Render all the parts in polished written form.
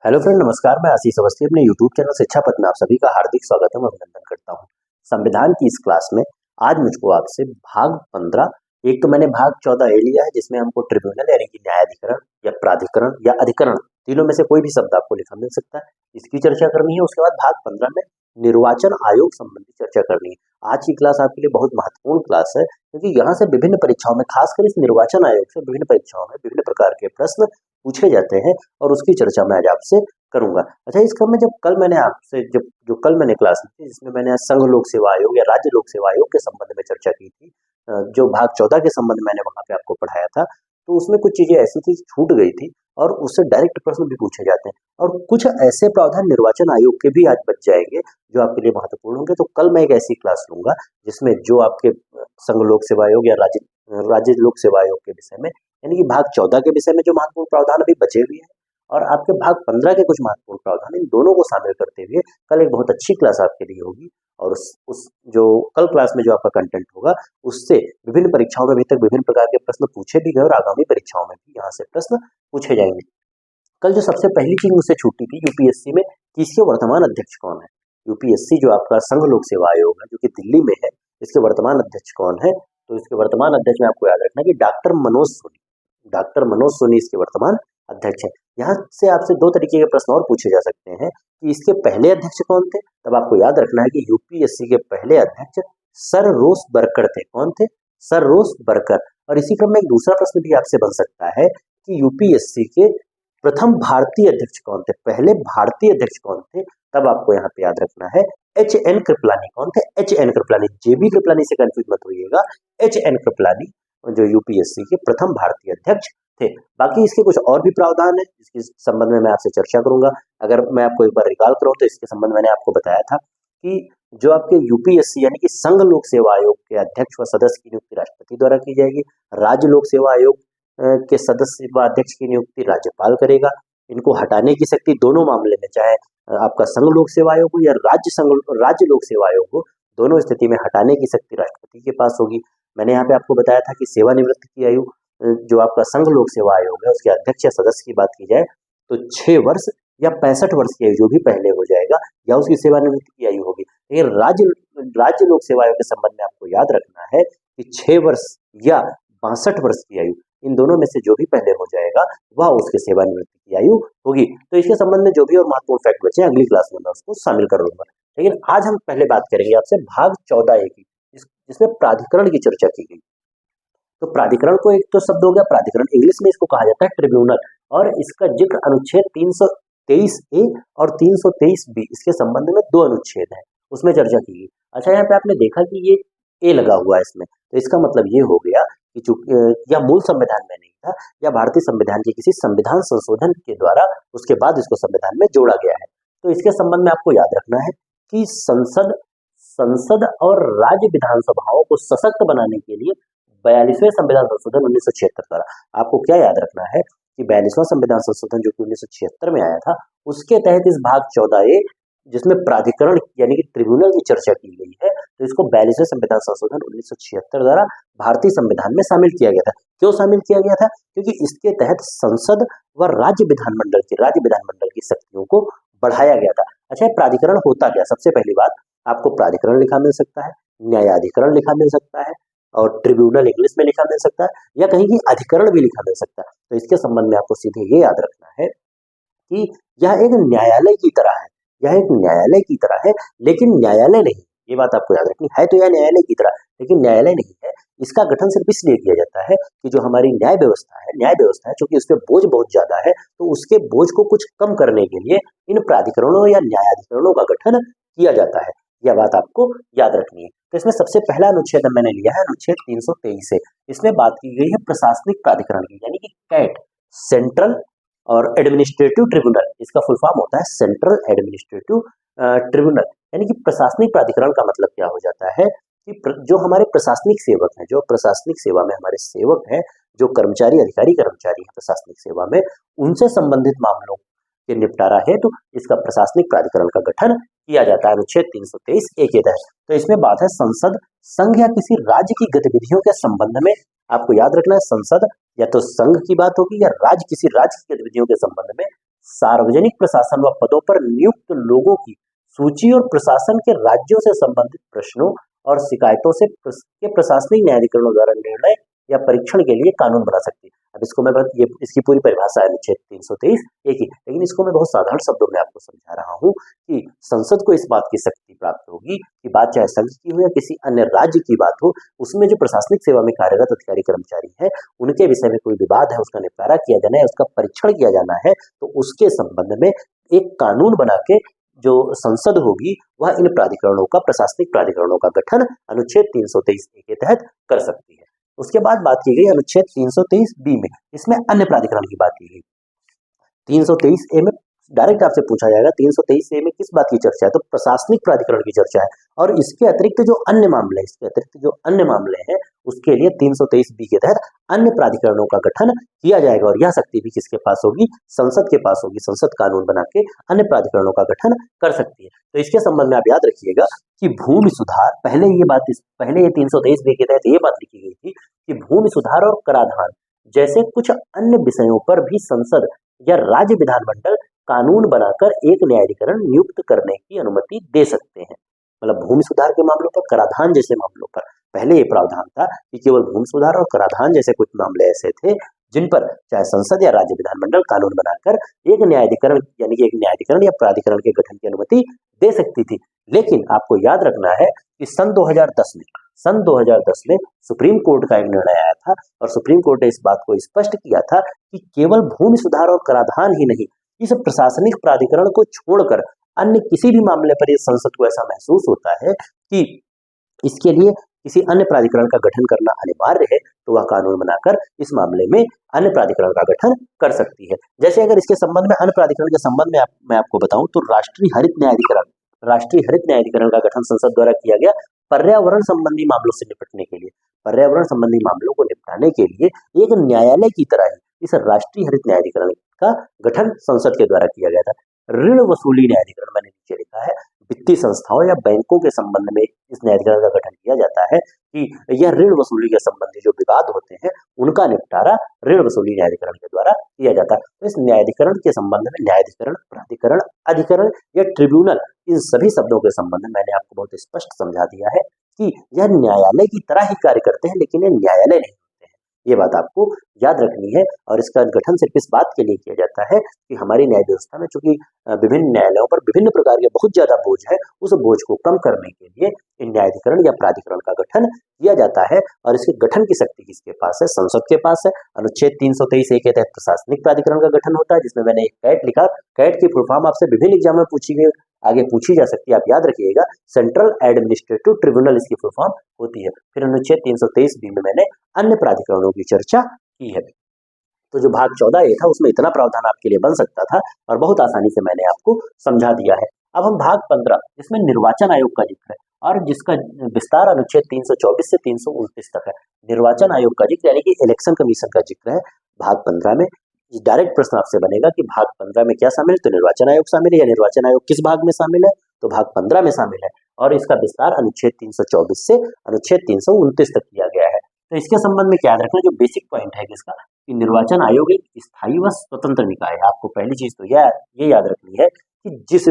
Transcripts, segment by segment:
Hello friend, नमस्कार। मैं आशीष अवस्थी अपने यूट्यूब चैनल शिक्षा पथ में आप सभी का हार्दिक स्वागत एवं अभिनंदन करता हूं। संविधान की इस क्लास में आज मुझको आपसे भाग 15, एक तो मैंने भाग 14 ए लिया है जिसमें हमको ट्रिब्यूनल यानी कि न्यायाधिकरण या प्राधिकरण या अधिकरण, तीनों में से कोई भी शब्द आपको लिखा मिल सकता है, इसकी चर्चा करनी है। उसके बाद भाग 15 में निर्वाचन आयोग संबंधी चर्चा करनी है। आज की क्लास आपके लिए बहुत महत्वपूर्ण क्लास है क्योंकि यहाँ से विभिन्न परीक्षाओं में, खासकर इस निर्वाचन आयोग से विभिन्न परीक्षाओं में विभिन्न प्रकार के प्रश्न पूछे जाते हैं और उसकी चर्चा मैं आज आपसे करूंगा। अच्छा, इस क्रम में जब कल मैंने आपसे जो कल मैंने क्लास ली थी जिसमें मैंने संघ लोक सेवा आयोग या राज्य लोक सेवा आयोग के संबंध में चर्चा की थी, जो भाग 14 के संबंध में मैंने वहां पे आपको पढ़ाया था, तो उसमें कुछ चीजें ऐसी थी छूट गई थी और उससे डायरेक्ट प्रश्न भी पूछे जाते हैं और कुछ ऐसे प्रावधान निर्वाचन आयोग के भी आज बच जाएंगे जो आपके लिए महत्वपूर्ण होंगे। तो कल मैं एक ऐसी क्लास लूंगा जिसमें जो आपके संघ लोक सेवा आयोग या राज्य लोक सेवा आयोग के विषय में, यानी कि भाग 14 के विषय में जो महत्वपूर्ण प्रावधान अभी बचे हुए हैं और आपके भाग 15 के कुछ महत्वपूर्ण प्रावधान, इन दोनों को शामिल करते हुए कल एक बहुत अच्छी क्लास आपके लिए होगी। और उस जो कल क्लास में जो आपका कंटेंट होगा उससे विभिन्न परीक्षाओं में अभी तक विभिन्न प्रकार के प्रश्न पूछे भी गए और आगामी परीक्षाओं में भी यहाँ से प्रश्न पूछे जाएंगे। कल जो सबसे पहली चीज मुझसे छूटी थी, यूपीएससी में कि इसके वर्तमान अध्यक्ष कौन है। यूपीएससी जो आपका संघ लोक सेवा आयोग है जो कि दिल्ली में है, इसके वर्तमान अध्यक्ष कौन है? तो इसके वर्तमान अध्यक्ष में आपको याद रखना कि डॉक्टर मनोज सोनी इसके वर्तमान अध्यक्ष है। यहाँ से आपसे दो तरीके के प्रश्न और पूछे जा सकते हैं कि इसके पहले अध्यक्ष कौन थे। तब आपको याद रखना है कि यूपीएससी के पहले अध्यक्ष सर रोस बरकर थे। कौन थे? सर रोस बरकर। और इसी क्रम में एक दूसरा प्रश्न भी आपसे बन सकता है कि यूपीएससी के प्रथम भारतीय अध्यक्ष कौन थे, पहले भारतीय अध्यक्ष कौन थे। तब आपको यहाँ पे याद रखना है एच एन कृपलानी। कौन थे? H N Kripalani. JB Kripalani से कंफ्यूज मत होइएगा, एच एन कृपलानी जो यूपीएससी के प्रथम भारतीय अध्यक्ष थे। बाकी इसके कुछ और भी प्रावधान है जिसके संबंध में मैं आपसे चर्चा करूंगा। अगर मैं आपको एक बार रिकॉल करूं तो इसके संबंध में मैंने आपको बताया था कि जो आपके यूपीएससी यानी कि संघ लोक सेवा आयोग के अध्यक्ष व सदस्य की नियुक्ति राष्ट्रपति द्वारा की जाएगी। राज्य लोक सेवा आयोग के सदस्य व अध्यक्ष की नियुक्ति राज्यपाल करेगा। इनको हटाने की शक्ति दोनों मामले में, चाहे आपका संघ लोक सेवा आयोग हो या राज्य लोक सेवा आयोग हो, दोनों स्थिति में हटाने की शक्ति राष्ट्रपति के पास होगी। मैंने यहाँ पे आपको बताया था कि सेवानिवृत्ति की आयु जो आपका संघ लोक सेवा आयोग है उसके अध्यक्ष या सदस्य की बात की जाए तो 6 वर्ष या 65 वर्ष की आयु जो भी पहले हो जाएगा या उसकी सेवानिवृत्ति की आयु होगी। लेकिन राज्य लोक सेवा आयोग के संबंध में आपको याद रखना है कि 6 वर्ष या 62 वर्ष की आयु, इन दोनों में से जो भी पहले हो जाएगा वह उसके सेवानिवृत्ति की आयु होगी। तो इसके संबंध में जो भी और महत्वपूर्ण फैक्ट बचे अगली क्लास में मैं उसको शामिल कर लूंगा। लेकिन आज हम पहले बात करेंगे आपसे भाग 14 की, जिसमें प्राधिकरण की चर्चा की गई। तो प्राधिकरण को एक तो शब्द हो गया प्राधिकरण, इंग्लिश में इसको कहा जाता है ट्रिब्यूनल, और इसका जिक्र अनुच्छेद 323 ए और 323 बी, इसके संबंध में दो अनुच्छेद हैं, उसमें चर्चा की गई। अच्छा, यहाँ पे आपने देखा कि ये ए लगा हुआ है इसमें, तो इसका मतलब ये हो गया कि चूंकि या मूल संविधान में नहीं था या भारतीय संविधान के किसी संविधान संशोधन के द्वारा उसके बाद इसको संविधान में जोड़ा गया है। तो इसके संबंध में आपको याद रखना है कि संसद और राज्य विधानसभाओं को सशक्त बनाने के लिए 42वें संविधान संशोधन 1976 द्वारा, आपको क्या याद रखना है कि 42वां संविधान संशोधन जो कि 1976 में आया था, उसके तहत इस भाग 14 जिसमें प्राधिकरण यानी कि ट्रिब्यूनल की चर्चा की गई है, तो इसको 42वें संविधान संशोधन 1976 द्वारा भारतीय संविधान में शामिल किया गया था। क्यों शामिल किया गया था? क्योंकि इसके तहत संसद व राज्य विधानमंडल की शक्तियों को बढ़ाया गया था। अच्छा, प्राधिकरण होता क्या? सबसे पहली बात, आपको प्राधिकरण लिखा मिल सकता है, न्यायाधिकरण लिखा मिल सकता है और ट्रिब्यूनल इंग्लिश में लिखा मिल सकता है या कहीं की अधिकरण भी लिखा मिल सकता है। तो इसके संबंध में आपको सीधे ये याद रखना है कि यह एक न्यायालय की तरह है, लेकिन न्यायालय नहीं। ये बात आपको याद रखनी है, तो यह न्यायालय की तरह लेकिन न्यायालय नहीं है। इसका गठन सिर्फ इसलिए किया जाता है कि जो हमारी न्याय व्यवस्था है चूंकि उस पर बोझ बहुत ज्यादा है, तो उसके बोझ को कुछ कम करने के लिए इन प्राधिकरणों या न्यायाधिकरणों का गठन किया जाता है। यह बात आपको याद रखनी है। तो इसमें सबसे पहला अनुच्छेद मैंने लिया है अनुच्छेद 323 से। इसमें बात की गई है प्रशासनिक प्राधिकरण की, यानी कि कैट, सेंट्रल और एडमिनिस्ट्रेटिव ट्रिब्यूनल। इसका फुल फॉर्म होता है सेंट्रल एडमिनिस्ट्रेटिव ट्रिब्यूनल, यानी कि प्रशासनिक प्राधिकरण का मतलब क्या हो जाता है कि जो हमारे प्रशासनिक सेवक हैं, जो प्रशासनिक सेवा में हमारे सेवक हैं, जो कर्मचारी कर्मचारी हैं प्रशासनिक सेवा में, उनसे संबंधित मामलों के निपटारा है तो इसका प्रशासनिक प्राधिकरण का गठन किया जाता है अनुच्छेद 323 ए के तहत। तो इसमें बात है संसद, संघ या किसी राज्य की गतिविधियों के संबंध में। आपको याद रखना है संसद या तो संघ की बात होगी या किसी राज्य की गतिविधियों के संबंध में सार्वजनिक प्रशासन व पदों पर नियुक्त लोगों की सूची और प्रशासन के राज्यों से संबंधित प्रश्नों और शिकायतों से के प्रशासनिक न्यायाधिकरणों द्वारा निर्णय या परीक्षण के लिए कानून बना सकती है। अब इसको मैं ये इसकी पूरी परिभाषा है अनुच्छेद 323 एक ही, लेकिन इसको मैं बहुत साधारण शब्दों में आपको समझा रहा हूँ कि संसद को इस बात की शक्ति प्राप्त होगी कि बात चाहे संघ की हो या किसी अन्य राज्य की बात हो, उसमें जो प्रशासनिक सेवा में कार्यरत अधिकारी कर्मचारी है उनके विषय में कोई विवाद है, उसका निपटारा किया जाना है, उसका परीक्षण किया जाना है, तो उसके संबंध में एक कानून बना के जो संसद होगी वह इन प्राधिकरणों का, प्रशासनिक प्राधिकरणों का गठन अनुच्छेद 323 के तहत कर सकती है। उसके बाद बात की गई अनुच्छेद 323 बी में, इसमें अन्य प्राधिकरण की बात की गई। 323 ए में डायरेक्ट आपसे पूछा जाएगा 323 ए में किस बात की चर्चा है, तो प्रशासनिक प्राधिकरण की चर्चा है। और इसके अतिरिक्त जो अन्य मामले हैं उसके लिए 323 बी के तहत अन्य प्राधिकरणों का गठन किया जाएगा। और यह शक्ति भी किसके पास होगी, संसद के पास होगी। संसद कानून बना के अन्य प्राधिकरणों का गठन कर सकती है। तो इसके संबंध में आप याद रखिएगा कि भूमि सुधार, पहले ये 323 बी के तहत ये बात लिखी गई थी कि भूमि सुधार और कराधान जैसे कुछ अन्य विषयों पर भी संसद या राज्य विधानमंडल कानून बनाकर एक न्यायाधिकरण नियुक्त करने की अनुमति दे सकते हैं। मतलब भूमि सुधार के मामलों पर, कराधान जैसे मामलों पर पहले ये प्रावधान था कि केवल भूमि सुधार और कराधान जैसे कुछ मामले ऐसे थे जिन पर चाहे संसद या राज्य विधानमंडल कानून बनाकर एक न्यायाधिकरण यानी कि एक न्यायाधिकरण या प्राधिकरण के गठन की अनुमति दे सकती थी। लेकिन आपको याद रखना है कि सन 2010 में सुप्रीम कोर्ट का एक निर्णय आया था और सुप्रीम कोर्ट ने इस बात को स्पष्ट किया था कि केवल भूमि सुधार और कराधान ही नहीं, इस प्रशासनिक प्राधिकरण को छोड़कर अन्य किसी भी मामले पर इस संसद को ऐसा महसूस होता है कि इसके लिए किसी अन्य प्राधिकरण का गठन करना अनिवार्य है, तो वह कानून बनाकर इस मामले में अन्य प्राधिकरण का गठन कर सकती है। जैसे अगर इसके संबंध में अन्य प्राधिकरण के संबंध में मैं आपको बताऊं तो राष्ट्रीय हरित न्यायाधिकरण का गठन संसद द्वारा किया गया पर्यावरण संबंधी मामलों से निपटने के लिए। पर्यावरण संबंधी मामलों को निपटाने के लिए एक न्यायालय की तरह ही इस राष्ट्रीय हरित न्यायाधिकरण का गठन संसद के द्वारा किया गया था। ऋण वसूली न्यायाधिकरण मैंने नीचे लिखा है, वित्तीय संस्थाओं या बैंकों के संबंध में इस न्यायाधिकरण का गठन किया जाता है कि यह ऋण वसूली के संबंधी जो विवाद होते हैं उनका निपटारा ऋण वसूली न्यायाधिकरण के द्वारा किया जाता है। तो इस न्यायाधिकरण के संबंध में न्यायाधिकरण, प्राधिकरण, अधिकरण या ट्रिब्यूनल, इन सभी शब्दों के संबंध में मैंने आपको बहुत स्पष्ट समझा दिया है कि यह न्यायालय की तरह ही कार्य करते हैं, लेकिन ये न्यायालय नहीं होते हैं। ये बात आपको याद रखनी है। और इसका गठन सिर्फ इस बात के लिए किया जाता है कि हमारी न्याय व्यवस्था में चूंकि विभिन्न न्यायालयों पर विभिन्न प्रकार के बहुत ज्यादा बोझ है, उस बोझ को कम करने के लिए इन न्यायाधिकरण या प्राधिकरण का गठन किया जाता है। और इसके गठन की शक्ति किसके पास है, संसद के पास है। अनुच्छेद 323 ए के तहत प्रशासनिक प्राधिकरण का गठन होता है, जिसमें मैंने एक कैट लिखा। कैट की फुल फॉर्म आपसे विभिन्न एग्जाम में आगे पूछी जा सकती है, आप याद रखिएगा। सेंट्रल एडमिनिस्ट्रेटिव ट्रिब्यूनल इसकी फुल फॉर्म होती है। फिर अनुच्छेद 323 बी में मैंने अन्य प्राधिकरणों की चर्चा की है। तो जो भाग 14 ए था उसमें इतना प्रावधान आपके लिए बन सकता था और बहुत आसानी से मैंने आपको समझा दिया है। अब हम भाग 15 जिसमें निर्वाचन आयोग का जिक्र है और जिसका विस्तार अनुच्छेद 324 से 329 तक है। निर्वाचन आयोग का जिक्र यानी कि इलेक्शन कमीशन का जिक्र है भाग 15 में। डायरेक्ट प्रश्न आपसे बनेगा कि भाग 15 में क्या शामिल है, तो निर्वाचन आयोग शामिल है या निर्वाचन आयोग किस भाग में शामिल है, तो भाग 15 में शामिल है। और इसका विस्तार अनुच्छेद 324 से अनुच्छेद 329 तक किया गया है। तो इसके संबंध में क्या याद रखना, जो बेसिक पॉइंट है किसका, कि निर्वाचन आयोग एक स्थायी व स्वतंत्र निकाय है। आपको पहली चीज तो ये याद रखनी है कि जिस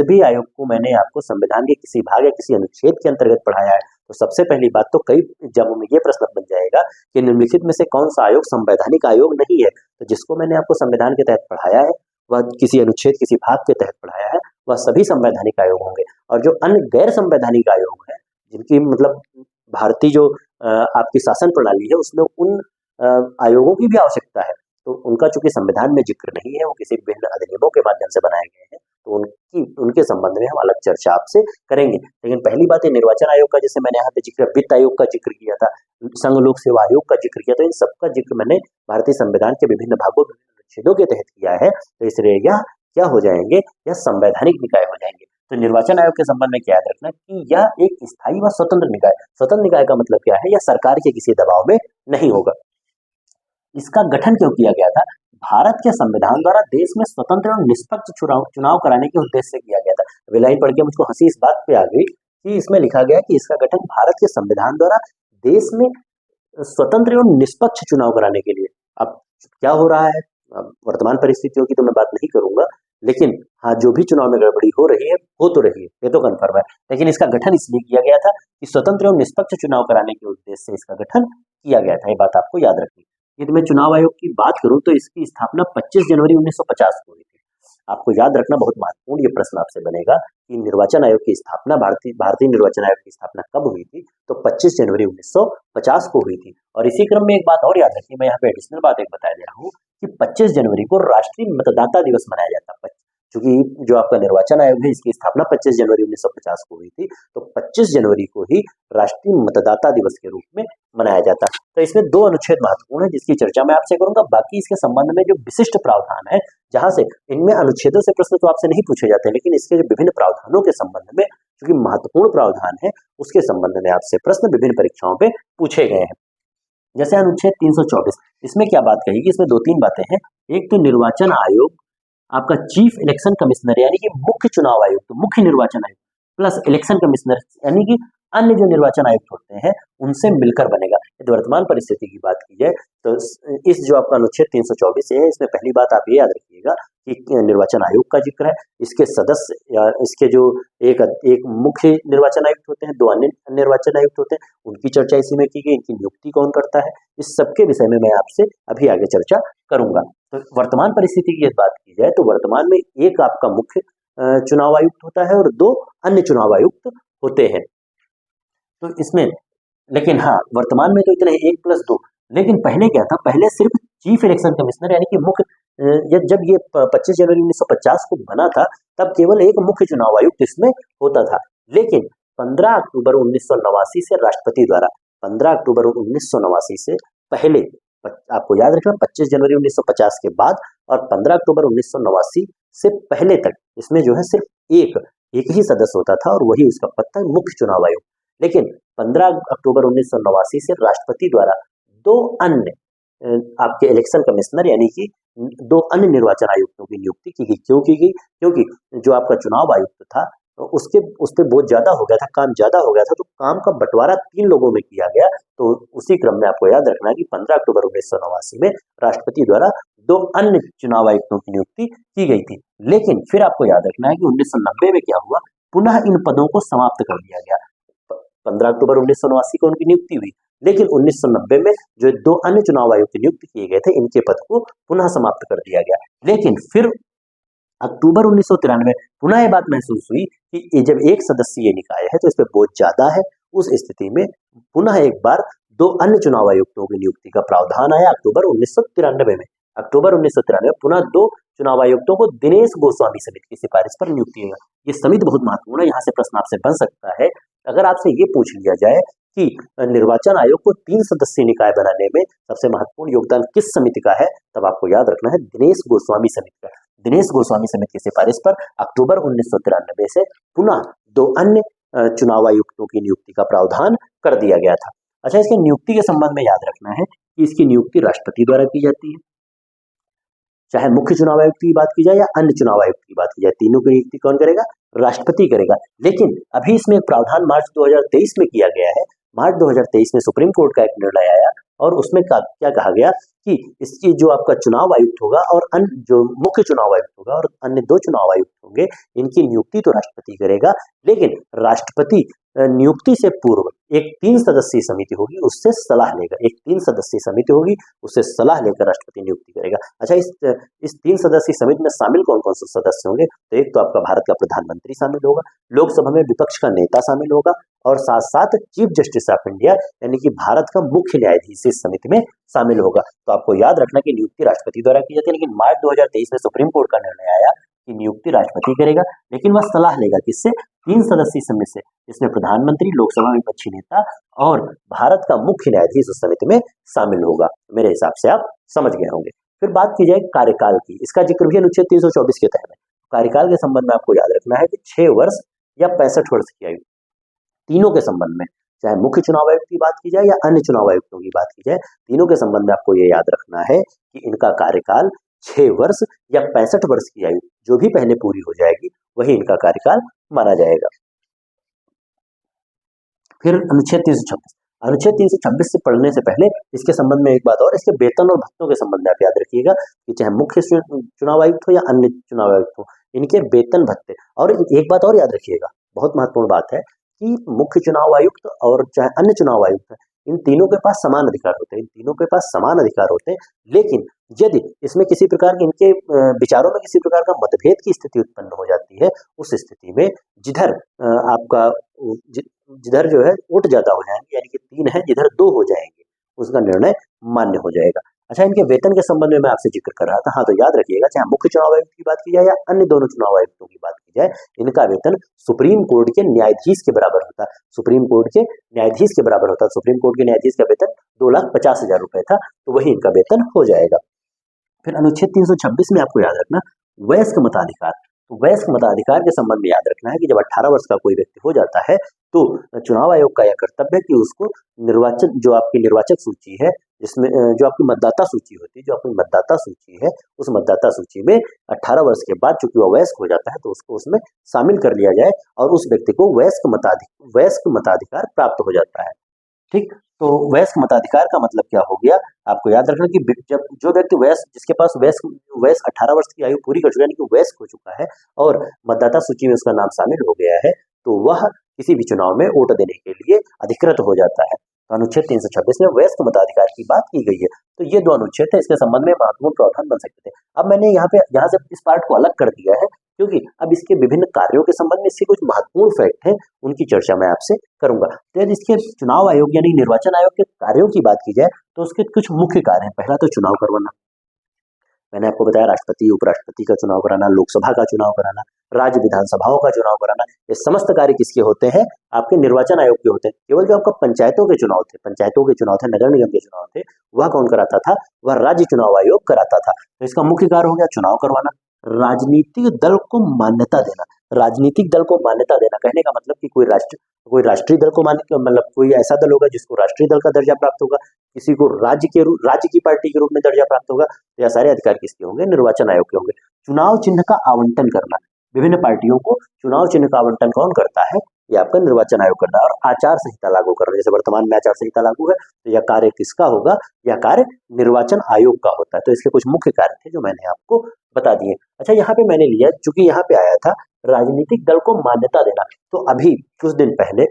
भी आयोग को मैंने आपको संविधान के किसी भाग या किसी अनुच्छेद के अंतर्गत पढ़ाया है, तो सबसे पहली बात तो कई एग्जामों में ये प्रश्न बन जाएगा कि निम्नलिखित में से कौन सा आयोग संवैधानिक आयोग नहीं है। तो जिसको मैंने आपको संविधान के तहत पढ़ाया है वह किसी अनुच्छेद किसी भाग के तहत पढ़ाया है, वह सभी संवैधानिक आयोग होंगे। और जो अन्य गैर संवैधानिक आयोग है, जिनकी मतलब भारतीय जो आपकी शासन प्रणाली है उसमें उन आयोगों की भी आवश्यकता है, तो उनका चूंकि संविधान में जिक्र नहीं है, वो किसी विभिन्न अधिनियमों के माध्यम से बनाए गए हैं, तो उनके संबंध में हम अलग चर्चा आपसे करेंगे। लेकिन पहली बात है निर्वाचन आयोग का, जैसे मैंने यहाँ पे जिक्र वित्त आयोग का जिक्र किया था, संघ लोक सेवा आयोग का जिक्र किया, तो इन सबका जिक्र मैंने भारतीय संविधान के विभिन्न भागों, विभिन्न अनुच्छेदों के तहत किया है। तो इसलिए यह क्या हो जाएंगे, यह संवैधानिक निकाय हो जाएंगे। तो निर्वाचन आयोग के संबंध में क्या याद रखना कि यह एक स्थायी व स्वतंत्र निकाय। स्वतंत्र निकाय का मतलब क्या है, यह सरकार के किसी दबाव में नहीं होगा। इसका गठन क्यों किया गया था, भारत के संविधान द्वारा देश में स्वतंत्र और निष्पक्ष चुनाव कराने के उद्देश्य से किया गया था। अभी लाइन पढ़ के मुझको हंसी इस बात पे आ गई कि इसमें लिखा गया कि इसका गठन भारत के संविधान द्वारा देश में स्वतंत्र और निष्पक्ष चुनाव कराने के लिए। अब क्या हो रहा है, वर्तमान परिस्थितियों की तो मैं बात नहीं करूंगा, लेकिन हाँ, जो भी चुनाव में गड़बड़ी हो रही है, हो तो रही है, ये तो कन्फर्म है। लेकिन इसका गठन इसलिए किया गया था कि स्वतंत्र एवं निष्पक्ष चुनाव कराने के उद्देश्य से इसका गठन किया गया था। ये बात आपको याद रखनी। यदि मैं चुनाव आयोग की बात करूं तो इसकी स्थापना 25 जनवरी 1950 को हुई थी। आपको याद रखना, बहुत महत्वपूर्ण ये प्रश्न आपसे बनेगा कि निर्वाचन आयोग की स्थापना, भारतीय निर्वाचन आयोग की स्थापना कब हुई थी? तो 25 जनवरी 1950 को हुई थी। और इसी क्रम में एक बात और याद रखिए, मैं यहाँ पे एडिशनल बात एक बता दे रहा हूँ कि 25 जनवरी को राष्ट्रीय मतदाता दिवस मनाया जाता है। क्योंकि जो आपका निर्वाचन आयोग है, इसकी स्थापना 25 जनवरी 1950 को हुई थी, तो 25 जनवरी को ही राष्ट्रीय मतदाता दिवस के रूप में मनाया जाता है। तो इसमें दो अनुच्छेद महत्वपूर्ण है जिसकी चर्चा मैं आपसे करूंगा। बाकी इसके संबंध में जो विशिष्ट प्रावधान है, जहां से इनमें अनुच्छेदों से प्रश्न तो आपसे नहीं पूछे जाते, लेकिन इसके जो विभिन्न प्रावधानों के संबंध में, क्योंकि महत्वपूर्ण प्रावधान है, उसके संबंध में आपसे प्रश्न विभिन्न परीक्षाओं पे पूछे गए हैं। जैसे अनुच्छेद 324, इसमें क्या बात कही? इसमें दो तीन बातें हैं। एक तो निर्वाचन आयोग आपका चीफ इलेक्शन कमिश्नर यानी कि मुख्य चुनाव आयुक्त, तो मुख्य निर्वाचन आयुक्त प्लस इलेक्शन कमिश्नर यानी कि अन्य जो निर्वाचन आयुक्त होते हैं उनसे मिलकर बनेगा। यदि वर्तमान परिस्थिति की बात की जाए तो इस जो आपका अनुच्छेद 324 है, इसमें पहली बात आप ये याद रखिएगा कि निर्वाचन आयोग का जिक्र है, इसके सदस्य या इसके जो एक मुख्य निर्वाचन आयुक्त होते हैं, दो अन्य निर्वाचन आयुक्त होते हैं, उनकी चर्चा इसी में की गई। इनकी नियुक्ति कौन करता है, इस सबके विषय में मैं आपसे अभी आगे चर्चा करूंगा। तो वर्तमान परिस्थिति की बात की जाए तो वर्तमान में एक आपका मुख्य चुनाव आयुक्त होता है और दो अन्य चुनाव आयुक्त होते हैं। तो इसमें लेकिन हाँ, वर्तमान में तो इतने 1+2, लेकिन पहले क्या था? पहले सिर्फ चीफ इलेक्शन कमिश्नर यानी कि मुख्य, जब ये 25 जनवरी 1950 को बना था तब केवल एक मुख्य चुनाव आयुक्त इसमें होता था। लेकिन 15 अक्टूबर 1989 से राष्ट्रपति द्वारा 15 अक्टूबर 1989 से पहले, आपको याद रखना 25 जनवरी 1950 के बाद और 15 अक्टूबर 1989 से पहले तक इसमें जो है सिर्फ एक ही सदस्य होता था और वही उसका पद था, मुख्य चुनाव आयुक्त। लेकिन 15 अक्टूबर 1989 से राष्ट्रपति द्वारा दो अन्य आपके इलेक्शन कमिश्नर यानी कि दो अन्य निर्वाचन आयुक्तों की नियुक्ति की गई। क्यों की गई? क्योंकि जो आपका चुनाव आयुक्त था उस पे बहुत ज्यादा हो गया था, काम ज्यादा हो गया था, तो काम का बंटवारा 3 लोगों में किया गया। तो उसी क्रम में आपको याद रखना है कि 15 अक्टूबर 1989 में राष्ट्रपति द्वारा दो अन्य चुनाव आयुक्तों की नियुक्ति की गई थी। लेकिन फिर आपको याद रखना है कि 1990 में क्या हुआ? पुनः इन पदों को समाप्त कर दिया गया। 15 अक्टूबर 1989 को उनकी नियुक्ति हुई, लेकिन 1990 में जो दो अन्य चुनाव आयुक्त नियुक्त किए गए थे, इनके पद को पुनः समाप्त कर दिया गया। लेकिन फिर अक्टूबर 1993 पुनः ये बात महसूस हुई कि जब एक सदस्यीय निकाय है तो इस पर बोझ ज्यादा है। उस स्थिति में पुनः एक बार दो अन्य चुनाव आयुक्तों की नियुक्ति का प्रावधान आया अक्टूबर 1993 में। अक्टूबर 1993 पुनः दो चुनाव आयुक्तों को दिनेश गोस्वामी समिति की सिफारिश पर नियुक्ति हुई। ये समिति बहुत महत्वपूर्ण है, यहाँ से प्रश्न आपसे बन सकता है। अगर आपसे ये पूछ लिया जाए कि निर्वाचन आयोग को 3 सदस्यीय निकाय बनाने में सबसे महत्वपूर्ण योगदान किस समिति का है, तब आपको याद रखना है दिनेश गोस्वामी समिति का। दिनेश गोस्वामी समिति की सिफारिश पर अक्टूबर 1993 से पुनः दो अन्य चुनाव आयुक्तों की नियुक्ति का प्रावधान कर दिया गया था। अच्छा, इसकी नियुक्ति के संबंध में याद रखना है कि इसकी नियुक्ति राष्ट्रपति द्वारा की जाती है, चाहे मुख्य चुनाव आयुक्त की बात की जाए या अन्य चुनाव आयुक्त की बात की जाए, तीनों की नियुक्ति कौन करेगा? राष्ट्रपति करेगा। लेकिन अभी इसमें एक प्रावधान मार्च 2023 में किया गया है। मार्च 2023 में सुप्रीम कोर्ट का एक निर्णय आया और उसमें क्या कहा गया कि इसकी जो आपका चुनाव आयुक्त होगा और अन्य जो मुख्य चुनाव आयुक्त होगा और अन्य दो चुनाव आयुक्त होंगे, इनकी नियुक्ति तो राष्ट्रपति करेगा, लेकिन राष्ट्रपति नियुक्ति से पूर्व एक 3 सदस्यीय समिति होगी, उससे सलाह लेगा। एक 3 सदस्यीय समिति होगी, उससे सलाह लेकर राष्ट्रपति नियुक्ति करेगा। अच्छा, इस 3 सदस्यीय समिति में शामिल कौन कौन से सदस्य होंगे? तो एक तो आपका भारत का प्रधानमंत्री शामिल होगा, लोकसभा में विपक्ष का नेता शामिल होगा और साथ साथ चीफ जस्टिस ऑफ इंडिया यानी कि भारत का मुख्य न्यायाधीश इस समिति में शामिल होगा। तो आपको याद रखना कि नियुक्ति राष्ट्रपति द्वारा की जाती है, लेकिन मार्च 2023 में सुप्रीम कोर्ट का निर्णय आया कि नियुक्ति राष्ट्रपति करेगा, लेकिन वह सलाह लेगा किससे? 3 सदस्यीय समिति से, जिसमें प्रधानमंत्री, लोकसभा में विपक्षी नेता और भारत का मुख्य न्यायाधीश उस समिति में शामिल होगा। मेरे हिसाब से आप समझ गए होंगे। फिर बात की जाए कार्यकाल की, इसका जिक्र भी अनुच्छेद 324 के तहत है। कार्यकाल के संबंध में आपको याद रखना है कि 6 वर्ष या 65 वर्ष की आयु, तीनों के संबंध में, चाहे मुख्य चुनाव आयुक्त की बात की जाए या अन्य चुनाव आयुक्तों की बात की जाए, तीनों के संबंध में आपको ये याद रखना है कि इनका कार्यकाल 6 वर्ष या 65 वर्ष की आयु जो भी पहले पूरी हो जाएगी वही इनका कार्यकाल माना जाएगा। फिर अनुच्छेद 326, अनुच्छेद 326 से पढ़ने से पहले इसके संबंध में एक बात और, इसके वेतन और भत्तों के संबंध में आप याद रखिएगा कि चाहे मुख्य चुनाव आयुक्त हो या अन्य चुनाव आयुक्त हो, इनके वेतन भत्ते। और एक बात और याद रखिएगा, बहुत महत्वपूर्ण बात है कि मुख्य चुनाव आयुक्त और चाहे अन्य चुनाव आयुक्त, इन तीनों के पास समान अधिकार होते हैं, इन तीनों के पास समान अधिकार होते हैं। लेकिन यदि इसमें किसी प्रकार के इनके विचारों में किसी प्रकार का मतभेद की स्थिति उत्पन्न हो जाती है, उस स्थिति में जिधर आपका जिधर जो है वोट ज्यादा हो जाएंगे, यानी कि 3 है जिधर 2 हो जाएंगे, उसका निर्णय मान्य हो जाएगा। अच्छा, इनके वेतन के संबंध में मैं आपसे जिक्र कर रहा था। हाँ, तो याद रखिएगा, चाहे मुख्य चुनाव आयुक्त की बात की जाए या अन्य दोनों चुनाव आयुक्तों की बात की जाए, इनका वेतन सुप्रीम कोर्ट के न्यायाधीश के बराबर होता है। सुप्रीम कोर्ट के न्यायाधीश के बराबर होता है। सुप्रीम कोर्ट के न्यायाधीश का वेतन 2,50,000 रुपए था, तो वही इनका वेतन हो जाएगा। फिर अनुच्छेद 326 में आपको याद रखना वयस्क मताधिकार। तो वयस्क मताधिकार के संबंध में याद रखना है कि जब 18 वर्ष का कोई व्यक्ति हो जाता है तो चुनाव आयोग का यह कर्तव्य है कि उसको निर्वाचन, जो आपकी निर्वाचक सूची है, जिसमें जो आपकी मतदाता सूची होती है, जो आपकी मतदाता सूची है, उस मतदाता सूची में 18 वर्ष के बाद चूंकि वह वयस्क हो जाता है तो उसको उसमें शामिल कर लिया जाए और उस व्यक्ति को वयस्क मताधिकार प्राप्त हो जाता है। ठीक, तो वयस्क मताधिकार का मतलब क्या हो गया, आपको याद रखना कि जब जो व्यक्ति जिसके पास वयस 18 वर्ष की आयु पूरी कर चुका है, यानी कि वयस्क हो चुका है और मतदाता सूची में उसका नाम शामिल हो गया है, तो वह किसी भी चुनाव में वोट देने के लिए अधिकृत हो जाता है। तो अनुच्छेद 326 में वयस्क मताधिकार की बात की गई है। तो ये 2 अनुच्छेद है, इसके संबंध में महत्वपूर्ण प्रावधान बन सकते थे। अब मैंने यहाँ से इस पार्ट को अलग कर दिया है क्योंकि अब इसके विभिन्न कार्यों के संबंध में इसके कुछ महत्वपूर्ण फैक्ट हैं, उनकी चर्चा मैं आपसे करूंगा। तो यदि इसके चुनाव आयोग यानी निर्वाचन आयोग के कार्यों की बात की जाए तो उसके कुछ मुख्य कार्य हैं। पहला तो चुनाव करवाना, मैंने आपको बताया राष्ट्रपति उपराष्ट्रपति का चुनाव कराना, लोकसभा का चुनाव कराना, राज्य विधानसभाओं का चुनाव कराना, ये समस्त कार्य किसके होते हैं, आपके निर्वाचन आयोग के होते हैं। केवल जो आपका पंचायतों के चुनाव थे, नगर निगम के चुनाव थे, वह कौन कराता था, वह राज्य चुनाव आयोग कराता था। तो इसका मुख्य कार्य हो गया चुनाव करवाना। राजनीतिक दल को मान्यता देना, राजनीतिक दल को मान्यता देना कहने का मतलब कि कोई राष्ट्रीय दल को मतलब कोई ऐसा दल होगा जिसको राष्ट्रीय दल का दर्जा प्राप्त होगा, किसी को राज्य की पार्टी के रूप में दर्जा प्राप्त होगा, तो यह सारे अधिकार किसके होंगे, निर्वाचन आयोग के होंगे। चुनाव चिन्ह का आवंटन करना, विभिन्न पार्टियों को चुनाव चिन्ह का आवंटन कौन करता है, ये आपका निर्वाचन आयोग करता है। और आचार संहिता लागू करना, जैसे वर्तमान में आचार संहिता लागू है, तो यह कार्य किसका होगा, यह कार्य निर्वाचन आयोग का होता है। तो इसके कुछ मुख्य कार्य थे जो मैंने आपको बता दिए। अच्छा, यहाँ पे मैंने लिया, चूंकि यहाँ पे आया था राजनीतिक दल को मान्यता देना, तो अभी कुछ दिन पहले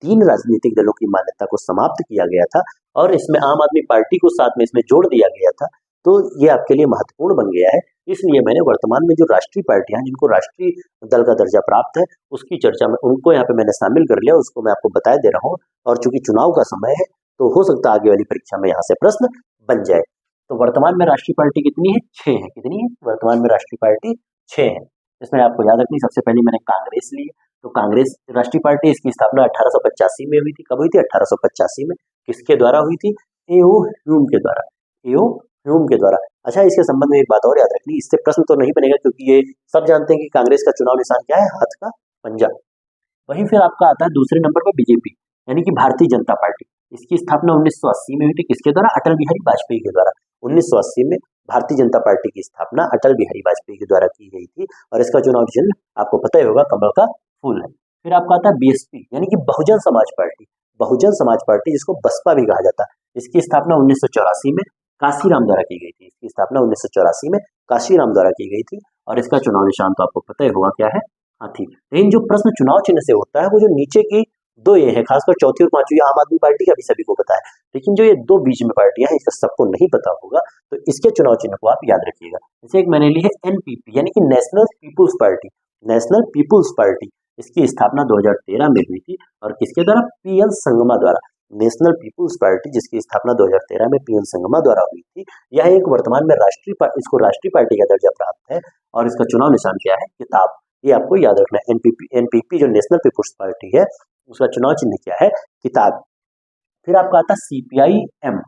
3 राजनीतिक दलों की मान्यता को समाप्त किया गया था और इसमें आम आदमी पार्टी को साथ में इसमें जोड़ दिया गया था। तो ये आपके लिए महत्वपूर्ण बन गया है, इसलिए मैंने वर्तमान में जो राष्ट्रीय पार्टियां जिनको राष्ट्रीय दल का दर्जा प्राप्त है उसकी चर्चा में उनको यहाँ पे मैंने शामिल कर लिया, उसको मैं आपको बताए दे रहा हूँ। और चूंकि चुनाव का समय है तो हो सकता है आगे वाली परीक्षा में यहाँ से प्रश्न बन जाए। तो वर्तमान में राष्ट्रीय पार्टी कितनी है, 6 है। कितनी है वर्तमान में राष्ट्रीय पार्टी? 6 है। इसमें आपको याद रखनी, सबसे पहले मैंने कांग्रेस ली, तो कांग्रेस राष्ट्रीय पार्टी, इसकी स्थापना 1885 में हुई थी। कब हुई थी? 1885 में। किसके द्वारा हुई थी? एओ ह्यूम के द्वारा, एओ ह्यूम के द्वारा। अच्छा, इसके संबंध में एक बात और याद रखनी, इससे प्रश्न तो नहीं बनेगा क्योंकि ये सब जानते हैं कि कांग्रेस का चुनाव निशान क्या है, हाथ का पंजा। वहीं फिर आपका आता है दूसरे नंबर पर बीजेपी यानी कि भारतीय जनता पार्टी। इसकी स्थापना 1980 में हुई थी। किसके द्वारा? अटल बिहारी वाजपेयी के द्वारा। 1980 में भारतीय जनता पार्टी की स्थापना अटल बिहारी वाजपेयी के द्वारा की गई थी और इसका चुनाव चिन्ह आपको पता ही होगा, कमल का फूल है। फिर आपका आता है बीएसपी यानी कि बहुजन समाज पार्टी। बहुजन समाज पार्टी जिसको बसपा भी कहा जाता है, इसकी स्थापना 1984 में काशीराम द्वारा की गई थी। इसकी स्थापना 1984 में काशीराम द्वारा की गई थी और इसका चुनाव निशान तो आपको पता ही होगा क्या है, हाथी। लेकिन जो प्रश्न चुनाव चिन्ह से होता है वो जो नीचे की 2 ये है, खासकर चौथी और पांचवी आम आदमी पार्टी का भी सभी को पता है, लेकिन जो ये 2 बीच में पार्टियां हैं इसका सबको नहीं पता होगा, तो इसके चुनाव चिन्ह को आप याद रखिएगा। जैसे एक मैंने ली है एनपीपी यानी कि national people's party. National people's party, इसकी स्थापना 2013 में हुई थी और किसके द्वारा? पीएल संगमा द्वारा। नेशनल पीपुल्स पार्टी जिसकी स्थापना 2013 में पीएल संगमा द्वारा हुई थी, यह एक वर्तमान में इसको राष्ट्रीय पार्टी का दर्जा प्राप्त है और इसका चुनाव निशान क्या है? किताब। ये आपको याद रखना है। एनपीपी जो नेशनल पीपुल्स पार्टी है उसका चुनाव चिन्ह क्या है? किताब। फिर आपका आता है CPIM.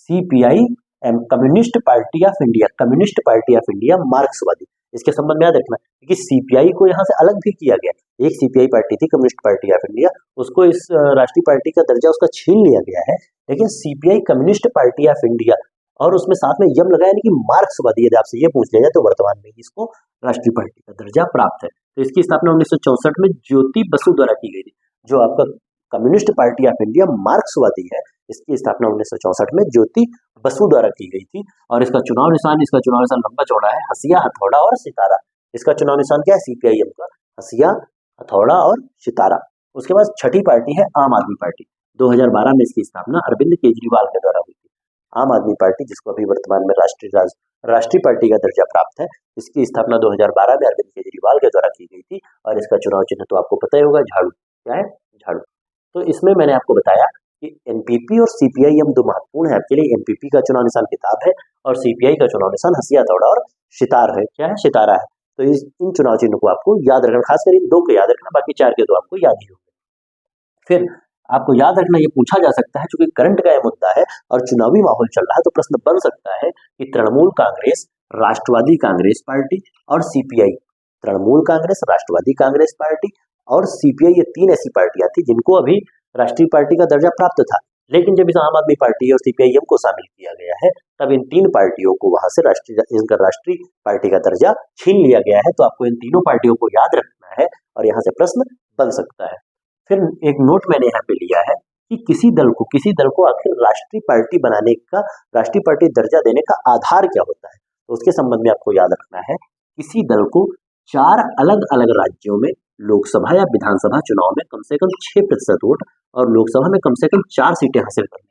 CPIM communist party of India, communist party of India मार्क्सवादी। इसके संबंध में याद रखना क्योंकि सीपीआई को यहाँ से अलग भी किया गया। एक सीपीआई पार्टी थी कम्युनिस्ट पार्टी ऑफ इंडिया, उसको इस राष्ट्रीय पार्टी का दर्जा उसका छीन लिया गया है, लेकिन CPI communist party of India और उसमें साथ में यम लगाया कि मार्क्सवादी। यदि आपसे ये पूछ लिया जाए तो वर्तमान में इसको राष्ट्रीय पार्टी का दर्जा प्राप्त है। तो इसकी स्थापना 1964 में ज्योति बसु द्वारा की गई थी। जो आपका कम्युनिस्ट पार्टी ऑफ इंडिया मार्क्सवादी है। इसकी स्थापना 1964 में ज्योति बसु द्वारा की गई थी और इसका चुनाव निशान लंबा चौड़ा है, हंसिया, हथौड़ा और सितारा। इसका चुनाव निशान क्या है? सीपीआईएम का हंसिया, हथौड़ा और सितारा। उसके बाद छठी पार्टी है आम आदमी पार्टी। 2012 में इसकी स्थापना अरविंद केजरीवाल के द्वारा हुई थी। आम आदमी पार्टी, जिसको अभी वर्तमान में राष्ट्रीय पार्टी का दर्जा प्राप्त है, इसकी स्थापना 2012 में अरविंद केजरीवाल के द्वारा की गई थी और इसका चुनाव चिन्ह तो आपको पता ही होगा, झाड़ू। क्या है? झाड़ू। तो इसमें मैंने आपको बताया कि एनपीपी और सीपीआईएम दो महत्वपूर्ण है आपके लिए। एनपीपी का चुनाव निशान किताब है और सीपीआई का चुनाव निशान हंसिया, हथौड़ा और सितार है। क्या है? सितारा है। तो इन चुनाव चिन्ह को आपको याद रखना, खासकर इन दो को याद रखना, बाकी चार के तो आपको याद ही होंगे। फिर आपको याद रखना, ये पूछा जा सकता है, चूंकि करंट का यह मुद्दा है और चुनावी माहौल चल रहा है, तो प्रश्न बन सकता है कि तृणमूल कांग्रेस, राष्ट्रवादी कांग्रेस पार्टी और सीपीआई, तृणमूल कांग्रेस, राष्ट्रवादी कांग्रेस पार्टी और सीपीआई, ये तीन ऐसी पार्टियां थी जिनको अभी राष्ट्रीय पार्टी का दर्जा प्राप्त था, लेकिन जब इस आम आदमी पार्टी और सीपीआईएम को शामिल किया गया है, तब इन तीन पार्टियों को वहां से राष्ट्रीय पार्टी का दर्जा छीन लिया गया है। तो आपको इन तीनों पार्टियों को याद रखना है और यहाँ से प्रश्न बन सकता है। फिर एक नोट मैंने यहाँ पे लिया है कि किसी दल को आखिर राष्ट्रीय पार्टी बनाने का, राष्ट्रीय पार्टी दर्जा देने का आधार क्या होता है, तो उसके संबंध में आपको याद रखना है, किसी दल को 4 अलग अलग राज्यों में लोकसभा या विधानसभा चुनाव में कम से कम 6% वोट और लोकसभा में कम से कम 4 सीटें हासिल करनी।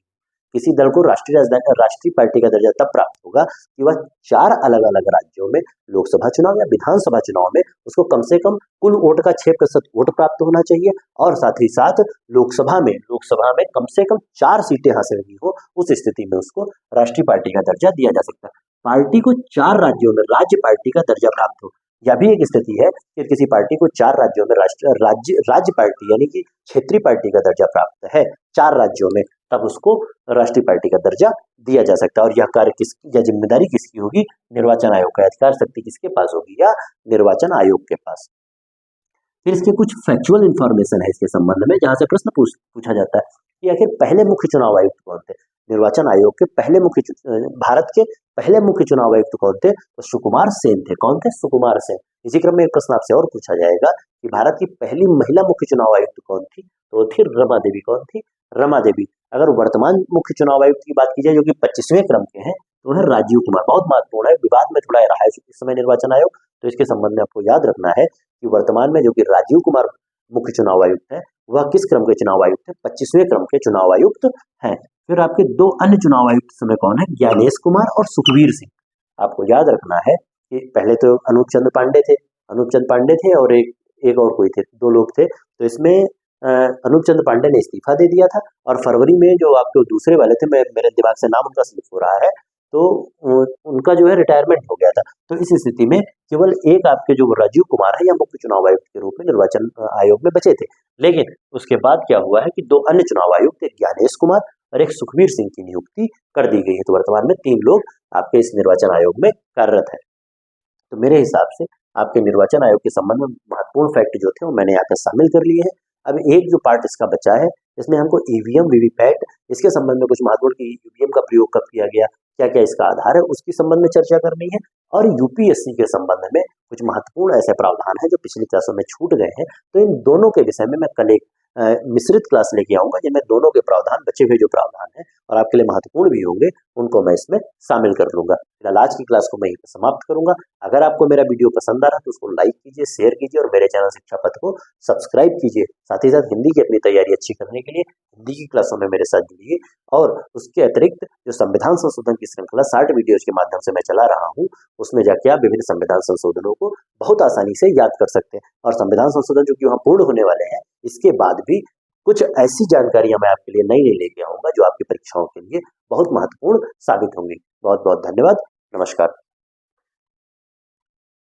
किसी दल को राष्ट्रीय पार्टी का दर्जा तब प्राप्त होगा कि वह 4 अलग अलग राज्यों में लोकसभा चुनाव या विधानसभा चुनाव में उसको कम से कम कुल वोट का 6% वोट प्राप्त होना चाहिए और साथ ही साथ लोकसभा में कम से कम 4 सीटें हासिल की हो। उस स्थिति में उसको राष्ट्रीय पार्टी का दर्जा दिया जा सकता है। पार्टी को 4 राज्यों में राज्य पार्टी का दर्जा प्राप्त हो, यह भी एक स्थिति है कि किसी पार्टी को 4 राज्यों में राज्य पार्टी यानी कि क्षेत्रीय पार्टी का दर्जा प्राप्त है 4 राज्यों में, तब उसको राष्ट्रीय पार्टी का दर्जा दिया जा सकता है। और यह कार्य किसकी या जिम्मेदारी किसकी होगी? निर्वाचन आयोग का। अधिकार शक्ति किसके पास होगी? या निर्वाचन आयोग के पास। फिर इसके कुछ फैक्चुअल इंफॉर्मेशन है इसके संबंध में, जहां से प्रश्न पूछा जाता है कि आखिर पहले मुख्य चुनाव आयुक्त कौन थे? निर्वाचन आयोग के भारत के पहले मुख्य चुनाव आयुक्त कौन थे? तो सुकुमार सेन थे। कौन थे? सुकुमार सेन। इसी क्रम में एक प्रश्न आपसे और पूछा जाएगा कि भारत की पहली महिला मुख्य चुनाव आयुक्त कौन थी? तो फिर रमा देवी। कौन थी? रमा देवी। अगर वर्तमान मुख्य चुनाव आयुक्त की बात की जाए जो कि 25वें क्रम के हैं, तो है राजीव कुमार। बहुत महत्वपूर्ण है, विवाद में थोड़ा रहा है इस समय निर्वाचन आयोग, तो इसके संबंध में आपको याद रखना है कि वर्तमान में जो कि राजीव कुमार मुख्य चुनाव आयुक्त है, वह किस क्रम के चुनाव आयुक्त है? 25वें क्रम के चुनाव आयुक्त हैं। फिर आपके 2 अन्य चुनाव आयुक्त समय कौन है? ज्ञानेश कुमार और सुखबीर सिंह। आपको याद रखना है कि पहले तो अनूप चंद पांडे थे और एक और कोई थे, 2 लोग थे। तो इसमें अनूप चंद पांडे ने इस्तीफा दे दिया था और फरवरी में जो आपके दूसरे वाले थे, मेरे दिमाग से नाम उनका स्लिप हो रहा है, तो उनका जो है रिटायरमेंट हो गया था। तो इस स्थिति में केवल एक आपके जो राजीव कुमार है या मुख्य चुनाव आयुक्त के रूप में निर्वाचन आयोग में बचे थे। लेकिन उसके बाद क्या हुआ है कि 2 अन्य चुनाव आयुक्त, एक ज्ञानेश कुमार और एक सुखबीर सिंह की नियुक्ति कर दी गई है। तो वर्तमान में 3 लोग आपके इस निर्वाचन आयोग में कार्यरत है। तो मेरे हिसाब से आपके निर्वाचन आयोग के संबंध में महत्वपूर्ण फैक्ट जो थे वो मैंने यहाँ पे शामिल कर लिए हैं। अब एक जो पार्ट इसका बचा है, इसमें हमको ईवीएम, वीवीपैट, इसके संबंध में कुछ महत्वपूर्ण की ईवीएम का प्रयोग कब किया गया, क्या क्या इसका आधार है, उसके संबंध में चर्चा करनी है। और यूपीएससी के संबंध में कुछ महत्वपूर्ण ऐसे प्रावधान है जो पिछली क्लासों में छूट गए हैं। तो इन दोनों के विषय में मैं कल एक मिश्रित क्लास लेके आऊंगा जिनमें दोनों के प्रावधान, बचे हुए जो प्रावधान है और आपके लिए महत्वपूर्ण भी होंगे, उनको मैं इसमें शामिल कर लूंगा। फिलहाल आज की क्लास को मैं यहीं पर समाप्त करूंगा। अगर आपको मेरा वीडियो पसंद आ रहा है तो उसको लाइक कीजिए, शेयर कीजिए और मेरे चैनल शिक्षा पथ को सब्सक्राइब कीजिए। साथ ही साथ हिंदी की अपनी तैयारी अच्छी करने के लिए हिंदी की क्लासों में मेरे साथ जुड़िए। और उसके अतिरिक्त जो संविधान संशोधन की श्रृंखला 60 वीडियोज के माध्यम से मैं चला रहा हूँ, उसमें जाके आप विभिन्न संविधान संशोधनों को बहुत आसानी से याद कर सकते हैं। और संविधान संशोधन जो कि वहाँ पूर्ण होने वाले हैं, इसके बाद भी कुछ ऐसी जानकारियां मैं आपके लिए नई लेके आऊंगा जो आपकी परीक्षाओं के लिए बहुत महत्वपूर्ण साबित होंगी। बहुत बहुत धन्यवाद। नमस्कार।